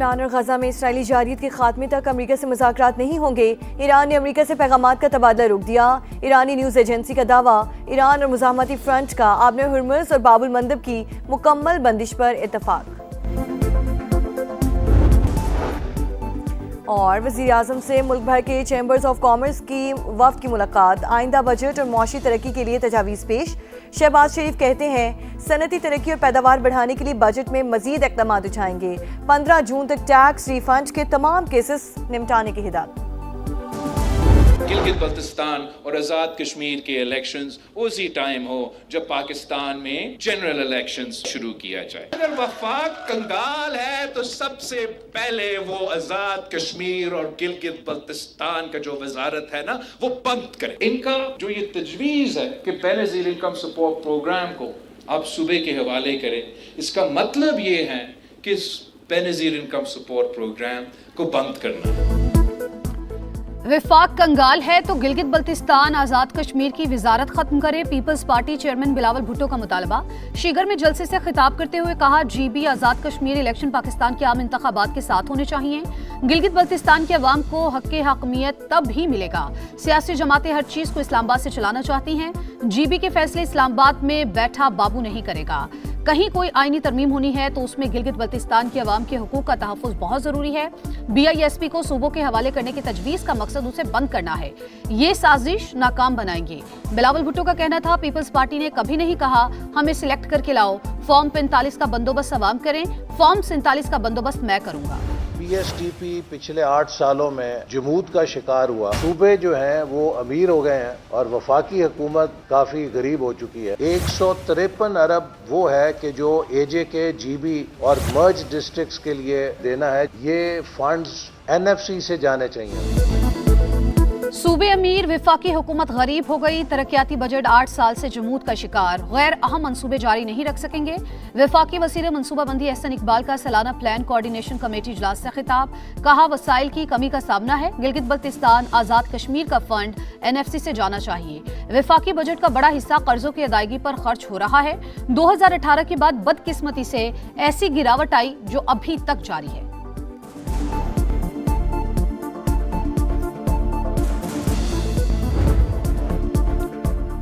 لبنان اور غزہ میں اسرائیلی جارحیت کے خاتمے تک امریکہ سے مذاکرات نہیں ہوں گے۔ ایران نے امریکہ سے پیغامات کا تبادلہ روک دیا۔ ایرانی نیوز ایجنسی کا دعویٰ، ایران اور مزاحمتی فرنٹ کا آبنر ہرمز اور باب المندب کی مکمل بندش پر اتفاق۔ اور وزیر اعظم سے ملک بھر کے چیمبرز آف کامرس کی وفد کی ملاقات، آئندہ بجٹ اور معاشی ترقی کے لیے تجاویز پیش۔ شہباز شریف کہتے ہیں صنعتی ترقی اور پیداوار بڑھانے کے لیے بجٹ میں مزید اقدامات اٹھائیں گے۔ 15 جون تک ٹیکس ری فنڈ کے تمام کیسز نمٹانے کی ہدایت۔ گلگت بلتستان اور آزاد کشمیر کے الیکشنز اسی ٹائم ہو جب پاکستان میں جنرل الیکشنز شروع کیا جائے۔ اگر وفاق کنگال ہے تو سب سے پہلے وہ آزاد کشمیر اور گلگت بلتستان کا جو وزارت ہے نا وہ بند کرے۔ ان کا جو یہ تجویز ہے کہ بے نظیر انکم سپورٹ پروگرام کو آپ صوبے کے حوالے کریں، اس کا مطلب یہ ہے کہ اس بے نظیر انکم سپورٹ پروگرام کو بند کرنا ہے۔ وفاق کنگال ہے تو گلگت بلتستان آزاد کشمیر کی وزارت ختم کرے، peoples party chairman Bilawal Bhutto کا مطالبہ۔ شیگر میں جلسے سے خطاب کرتے ہوئے کہا G B Azad Kashmir election Pakistan کے عام انتخابات کے ساتھ ہونے چاہیے۔ گلگت بلتستان کے عوام کو حق حاکمیت تب ہی ملے گا۔ سیاسی جماعتیں ہر چیز کو اسلام آباد سے چلانا چاہتی ہیں، جی بی کے فیصلے اسلام آباد میں بیٹھا بابو نہیں کرے گا۔ کہیں کوئی آئینی ترمیم ہونی ہے تو اس میں گلگت بلتستان کے عوام کے حقوق کا تحفظ بہت ضروری ہے۔ بی آئی ایس پی کو صوبوں کے حوالے کرنے کی تجویز کا مقصد اسے بند کرنا ہے، یہ سازش ناکام بنائیں گے۔ بلاول بھٹو کا کہنا تھا پیپلز پارٹی نے کبھی نہیں کہا ہمیں سلیکٹ کر کے لاؤ، فارم 45 کا بندوبست عوام کریں، فارم 47 کا بندوبست میں کروں گا۔ پی ایس ٹی پی پچھلے 8 سالوں میں جمود کا شکار ہوا، صوبے جو ہیں وہ امیر ہو گئے ہیں اور وفاقی حکومت کافی غریب ہو چکی ہے۔ 153 ارب وہ ہے کہ جو اے جے کے جی بی اور مرج ڈسٹرکٹس کے لیے دینا ہے، یہ فنڈز این ایف سی سے جانے چاہیے۔ صوبے امیر، وفاقی حکومت غریب ہو گئی، ترقیاتی بجٹ 8 سال سے جمود کا شکار، غیر اہم منصوبے جاری نہیں رکھ سکیں گے۔ وفاقی وزیر منصوبہ بندی احسن اقبال کا سالانہ پلان کوارڈینیشن کمیٹی اجلاس سے خطاب، کہا وسائل کی کمی کا سامنا ہے، گلگت بلتستان آزاد کشمیر کا فنڈ این ایف سی سے جانا چاہیے۔ وفاقی بجٹ کا بڑا حصہ قرضوں کی ادائیگی پر خرچ ہو رہا ہے۔ 2018 کے بعد بدقسمتی سے ایسی گراوٹ آئی جو ابھی تک جاری ہے۔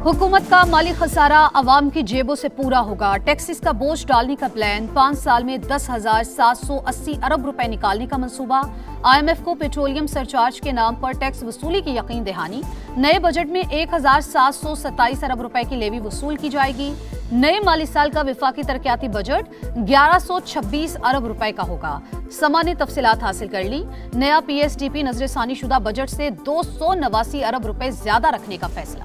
حکومت کا مالی خسارہ عوام کی جیبوں سے پورا ہوگا، ٹیکسز کا بوجھ ڈالنے کا پلان، 5 سال میں 10,780 ارب روپے نکالنے کا منصوبہ، آئی ایم ایف کو پیٹرولیم سرچارج کے نام پر ٹیکس وصولی کی یقین دہانی، نئے بجٹ میں 1,727 ارب روپے کی لیوی وصول کی جائے گی، نئے مالی سال کا وفاقی ترقیاتی بجٹ 1126 ارب روپے کا ہوگا۔ سما نے تفصیلات حاصل کر لی، نیا پی ایس ڈی پی نظر ثانی شدہ بجٹ سے 289 ارب روپے زیادہ رکھنے کا فیصلہ۔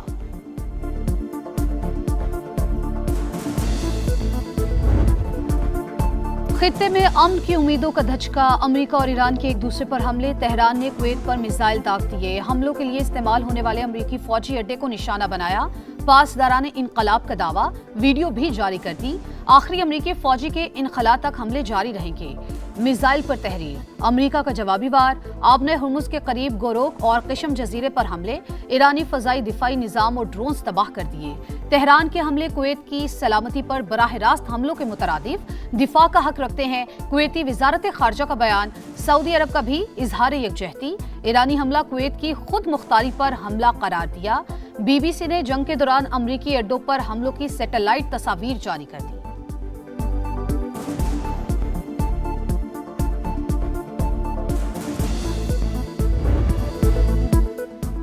خطے میں امن کی امیدوں کا دھچکا، امریکہ اور ایران کے ایک دوسرے پر حملے، تہران نے کویت پر میزائل داغ دیے، حملوں کے لیے استعمال ہونے والے امریکی فوجی اڈے کو نشانہ بنایا، پاسداران انقلاب کا دعویٰ، ویڈیو بھی جاری کر دی، آخری امریکی فوجی کے انخلاء تک حملے جاری رہیں گے۔ میزائل پر تحریر، امریکہ کا جوابی وار، آبنہ ہرمز کے قریب گوروک اور قشم جزیرے پر حملے، ایرانی فضائی دفاعی نظام اور ڈرونز تباہ کر دیے۔ تہران کے حملے کویت کی سلامتی پر براہ راست حملوں کے مترادف، دفاع کا حق رکھتے ہیں کویتی وزارت خارجہ کا بیان، سعودی عرب کا بھی اظہار یکجہتی، ایرانی حملہ کویت کی خود مختاری پر حملہ قرار دیا، بی بی سی نے جنگ کے دوران امریکی اڈوں پر حملوں کی سیٹلائٹ تصاویر جاری کر دی۔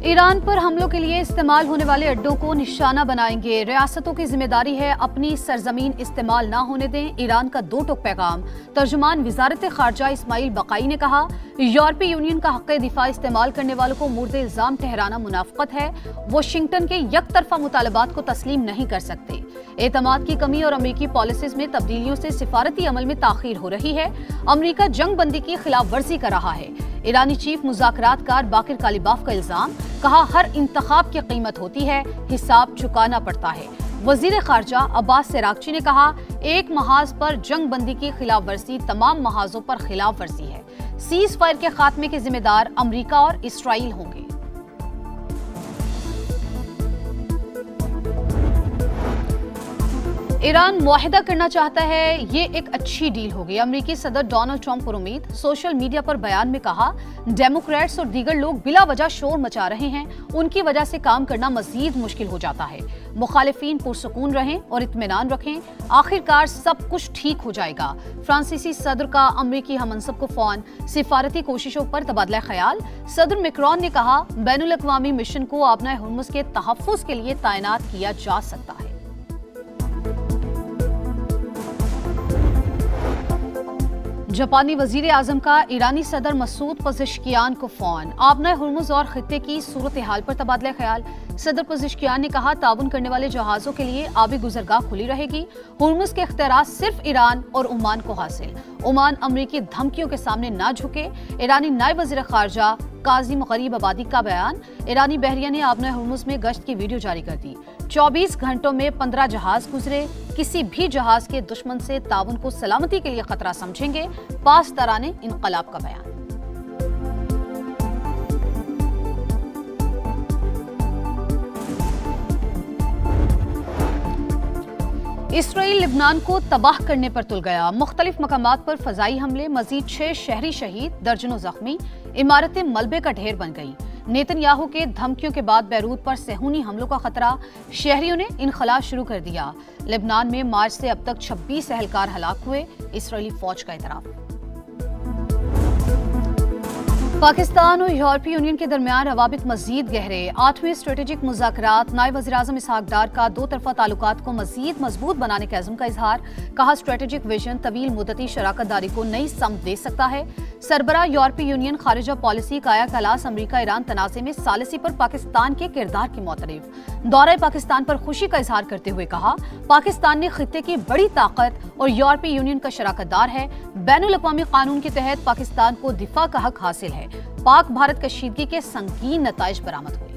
ایران پر حملوں کے لیے استعمال ہونے والے اڈوں کو نشانہ بنائیں گے، ریاستوں کی ذمہ داری ہے اپنی سرزمین استعمال نہ ہونے دیں، ایران کا دو ٹوک پیغام، ترجمان وزارت خارجہ اسماعیل بقائی نے کہا یورپی یونین کا حق دفاع استعمال کرنے والوں کو مورد الزام ٹھہرانا منافقت ہے، واشنگٹن کے یک طرفہ مطالبات کو تسلیم نہیں کر سکتے۔ اعتماد کی کمی اور امریکی پالیسیز میں تبدیلیوں سے سفارتی عمل میں تاخیر ہو رہی ہے، امریکہ جنگ بندی کی خلاف ورزی کر رہا ہے، ایرانی چیف مذاکرات کار باقر کالیباف کا الزام، کہا ہر انتخاب کی قیمت ہوتی ہے، حساب چکانا پڑتا ہے۔ وزیر خارجہ عباس سراغچی نے کہا ایک محاذ پر جنگ بندی کی خلاف ورزی تمام محاذوں پر خلاف ورزی ہے، سیز فائر کے خاتمے کے ذمہ دار امریکہ اور اسرائیل ہوں گے۔ ईरान मुआहिदा करना चाहता है, ये एक अच्छी डील होगी। अमेरिकी सदर डोनाल्ड ट्रंप पर उम्मीद। सोशल मीडिया पर बयान में कहा, डेमोक्रेट्स और दीगर लोग बिला वजह शोर मचा रहे हैं, उनकी वजह से काम करना मजीद मुश्किल हो जाता है। मुखालिफिन पुरसुकून रहें और इत्मीनान रखें, आखिरकार सब कुछ ठीक हो जाएगा। फ्रांसीसी सदर का अमेरिकी हममनसब को फोन। सिफारती कोशिशों पर तबादला ख्याल। सदर मैक्रोन ने कहा, बैनुल अक़वामी मिशन को आबनाए हुर्मुज़ के तहफ़्फ़ुज़ के लिए तैनात किया जा सकता है। जापानी वजीर आजम का ईरानी सदर मसूद पज़ेश्कियान को फोन। आबनाए हुर्मुज़ और खित्ते की सूरत हाल पर तबादला ख्याल। सदर पज़ेश्कियान ने कहा, ताउन करने वाले जहाजों के लिए आबी गुजरगाह खुली रहेगी। हुर्मुज़ के इख्तियारात सिर्फ ईरान और ओमान को हासिल। ओमान अमरीकी धमकियों के सामने ना झुके। ईरानी नायब वज़ीर ख़ारजा काज़िम गरीब आबादी का बयान। ईरानी बहरिया ने आबनाए हुर्मुज़ में गश्त की वीडियो जारी कर दी। 24 घंटों में 15 जहाज गुजरे। किसी भी जहाज के दुश्मन से ताउन को सलामती के लिए खतरा समझेंगे। पासदाराने इनकलाब का बयान। इसराइल लिबनान को तबाह करने पर तुल गया। मुख्तलिफ मकामात पर फजाई हमले, मजीद 6 शहरी शहीद, दर्जनों जख्मी। इमारतें मलबे का ढेर बन गई। नेतन्याहू के धमकियों के बाद बैरूत पर सेहूनी हमलों का खतरा। शहरियों ने इनखला शुरू कर दिया। लेबनान में मार्च से अब तक 26 एहलकार हलाक हुए। इसराइली फौज का इतराफ। पाकिस्तान और यूरोपीय यूनियन के दरमियान रवाबित मजीद गहरे। 8वें स्ट्रेटेजिक मुज़ाकरात। नायब वज़ीर आज़म इसहाक डार का दो तरफ़ा ताल्लुकात को मजीद मजबूत बनाने के अज़्म का इजहार। कहा, स्ट्रेटेजिक विजन तवील मुद्दती शराकत दारी को नई समत दे सकता है। सरबरा यूरोपीय यूनियन खारिजा पॉलिसी काया कलास अमरीका ईरान तनाज़े में सालिसी पर पाकिस्तान के किरदार की मोतरफ। दौरे पाकिस्तान पर खुशी का इजहार करते हुए कहा, पाकिस्तान ने खित्ते की बड़ी ताकत और यूरोपीय यूनियन का शराकतदार है। बैनुल अक़वामी कानून के तहत पाकिस्तान को दिफा का हक हासिल है। पाक भारत कशीदगी के संगीन नताइज बरामद हुए।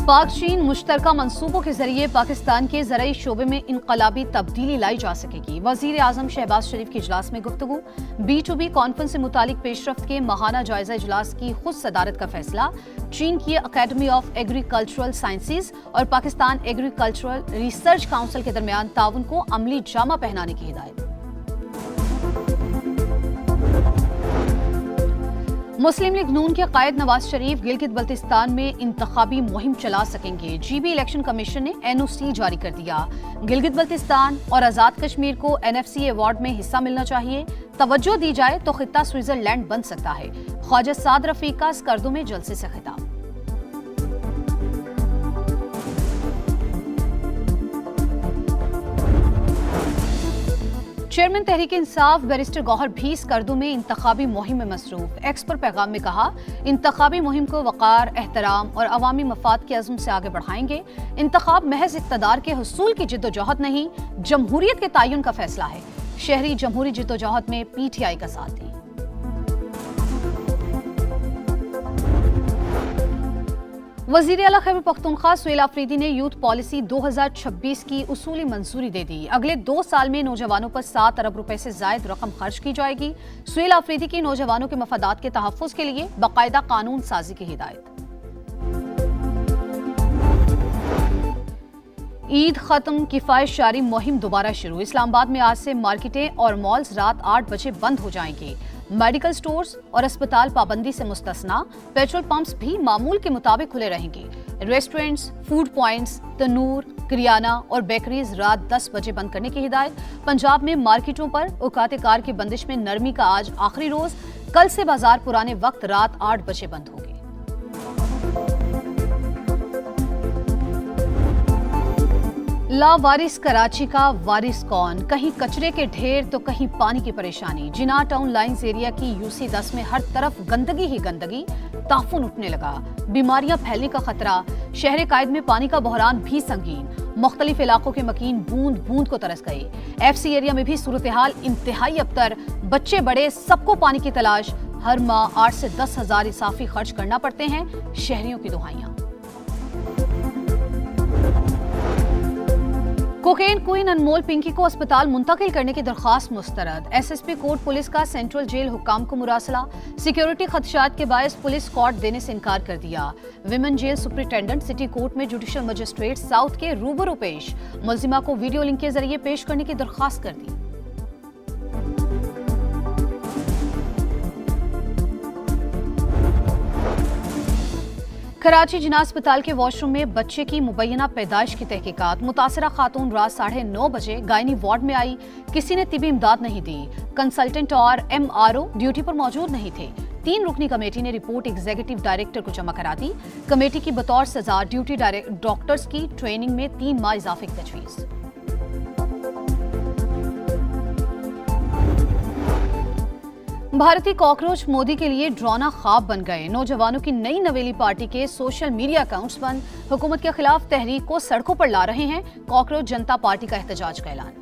पाक चीन मुश्तरका मंसूबों के जरिए पाकिस्तान के ज़राई शोबे में इनकलाबी तब्दीली लाई जा सकेगी। वज़ीर आज़म शहबाज शरीफ की इजलास में गुफ्तगू। B2B कॉन्फ्रेंस से मुतालिक पेशरफ्त के माहाना जायजा इजलास की खुद सदारत का फैसला। चीन की अकेडमी ऑफ एग्रीकल्चरल साइंसेज और पाकिस्तान एग्रीकल्चरल रिसर्च काउंसिल के दरमियान ताउन को अमली जामा पहनाने की हिदायत। मुस्लिम लीग नून के कायद नवाज शरीफ गिलगित बल्तिस्तान में इंतखाबी मुहिम चला सकेंगे। GB इलेक्शन कमीशन ने NOC जारी कर दिया। गिलगित बल्तिस्तान और आज़ाद कश्मीर को NFC अवार्ड में हिस्सा मिलना चाहिए। तवज्जो दी जाए तो खित्ता स्विट्जरलैंड बन सकता है। ख्वाजा साद रफीक का स्कर्दो में जलसे से खिताब। चेयरमैन तहरीक इंसाफ बैरिस्टर गौहर भी स्कर्दो में इंतखाबी मुहिम में मसरूफ। एक्स पर पैगाम में कहा, इंतखाबी मुहिम को वक़ार, एहतराम और अवामी मफाद के अज़्म से आगे बढ़ाएंगे। इंतखाब महज इक़्तिदार के हुसूल की जिद्दोजहद नहीं, जमहूरियत के तयन का फैसला है। शहरी जमहूरी जिद्दोजहद में PTI का साथ दी। वज़ीर आला खैबर पख्तूनख्वा सुहेल आफरीदी ने यूथ पॉलिसी 2026 की उसूली मंजूरी दे दी। अगले 2 साल में नौजवानों पर 7 अरब रुपए से जायद रकम खर्च की जाएगी। सुहेल आफरीदी की नौजवानों के मफादात के तहफ़्फ़ुज़ के लिए बाकायदा कानून साजी की हिदायत। ईद खत्म, किफायत जारी मुहिम दोबारा शुरू। इस्लामाबाद में आज से मार्केटें और मॉल्स रात 8 बजे बंद हो जाएंगे। मेडिकल स्टोर्स और अस्पताल पाबंदी से मुस्तस्ना। पेट्रोल पंप्स भी मामूल के मुताबिक खुले रहेंगे। Restaurants, food points, Tanur, kirana और बेकरीज रात 10 बजे बंद करने की हिदायत। पंजाब में मार्केटों पर औकात कार की बंदिश में नरमी का आज आखिरी रोज। कल से बाजार पुराने वक्त रात 8 बजे बंद होंगे। लावारिस कराची का वारिस कौन? कहीं कचरे के ढेर तो कहीं पानी की परेशानी। जिना टाउन लाइन्स एरिया की UC10 में हर तरफ गंदगी ही गंदगी। ताफून उठने लगा, बीमारियां फैलने का खतरा। शहर कायद में पानी का बहरान भी संगीन। मुख्तलिफ इलाकों के मकीन बूंद बूंद को तरस गए। FC एरिया में भी सूरत हाल इंतहाई अबतर। बच्चे बड़े सबको पानी की तलाश। हर माह 8 से 10 हज़ार इजाफी खर्च करना पड़ते हैं। शहरियों की दुहाइयां। कोकेन क्वीन अनमोल पिंकी को अस्पताल मुंतकिल करने की दरखास्त मुस्तरद। एसएसपी कोर्ट पुलिस का सेंट्रल जेल हुक्काम को मुरासला। सिक्योरिटी खदशात के बायस पुलिस कॉर्ट देने से इनकार कर दिया। Women jail superintendent city court में जुडिशल मजिस्ट्रेट साउथ के रूबरू पेश। मुलजिमा को वीडियो लिंक के जरिए पेश करने की दरखास्त कर दी। कराची जिना अस्पताल के वॉशरूम में बच्चे की मुबैना पैदाइश की तहकीकात। मुतासरा खातून रात 9:30 बजे गायनी वार्ड में आई। किसी ने तिबी इमदाद नहीं दी। कंसल्टेंट और एमआरओ ड्यूटी पर मौजूद नहीं थे। 3 रुकनी कमेटी ने रिपोर्ट एग्जीक्यूटिव डायरेक्टर को जमा करा दी। कमेटी की बतौर सजा ड्यूटी डॉक्टर्स की ट्रेनिंग में 3 माह इजाफे की तजवीज़। भारतीय कॉकरोच मोदी के लिए डरावना ख्वाब बन गए। नौजवानों की नई नवेली पार्टी के सोशल मीडिया अकाउंट्स बंद। हुकूमत के खिलाफ तहरीक को सड़कों पर ला रहे हैं। कॉकरोच जनता पार्टी का एहतजाज का ऐलान।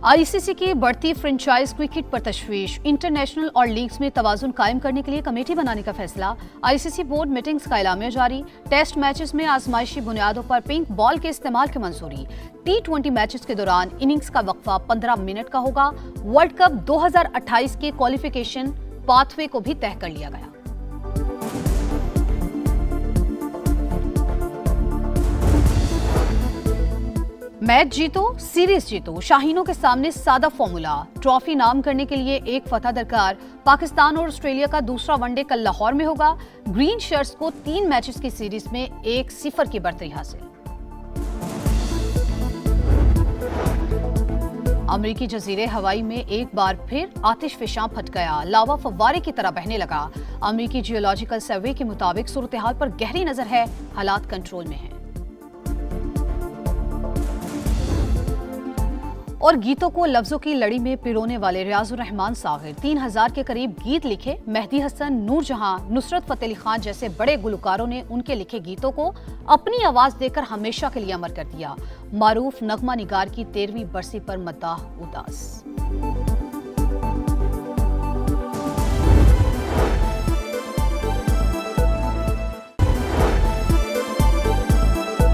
आईसीसी की बढ़ती फ्रेंचाइज क्रिकेट पर तशवीश। इंटरनेशनल और लीग्स में तवाजुन कायम करने के लिए कमेटी बनाने का फैसला। आईसीसी बोर्ड मीटिंग्स का ऐलामिया जारी। टेस्ट मैचेस में आजमाइशी बुनियादों पर पिंक बॉल के इस्तेमाल की मंजूरी। T20 मैचेस के दौरान इनिंग्स का वक्फा 15 मिनट का होगा। वर्ल्ड कप 2028 के क्वालिफिकेशन पाथवे को भी तय कर लिया गया। मैच जीतो, सीरीज जीतो, शाहीनों के सामने सादा फॉर्मूला। ट्रॉफी नाम करने के लिए एक फतह दरकार। पाकिस्तान और ऑस्ट्रेलिया का दूसरा वनडे कल लाहौर में होगा। ग्रीन शर्ट्स को 3 मैचेस की सीरीज में 1-0 की बढ़तरी हासिल। अमरीकी जजीरे हवाई में एक बार फिर आतिश फिशां फट गया। लावा फव्वारे की तरह बहने लगा। अमरीकी जियोलॉजिकल सर्वे के मुताबिक सूरत हाल पर गहरी नजर है। हालात कंट्रोल में हैं। और गीतों को लफ्जों की लड़ी में पिरोने वाले रियाजुर रहमान सागिर 3000 के करीब गीत लिखे। मेहदी हसन, नूर जहां, नुसरत फतेह अली खान जैसे बड़े गुलकारों ने उनके लिखे गीतों को अपनी आवाज देकर हमेशा के लिए अमर कर दिया। मारूफ नगमा निगार की 13वीं बरसी पर मद्दाह उदास।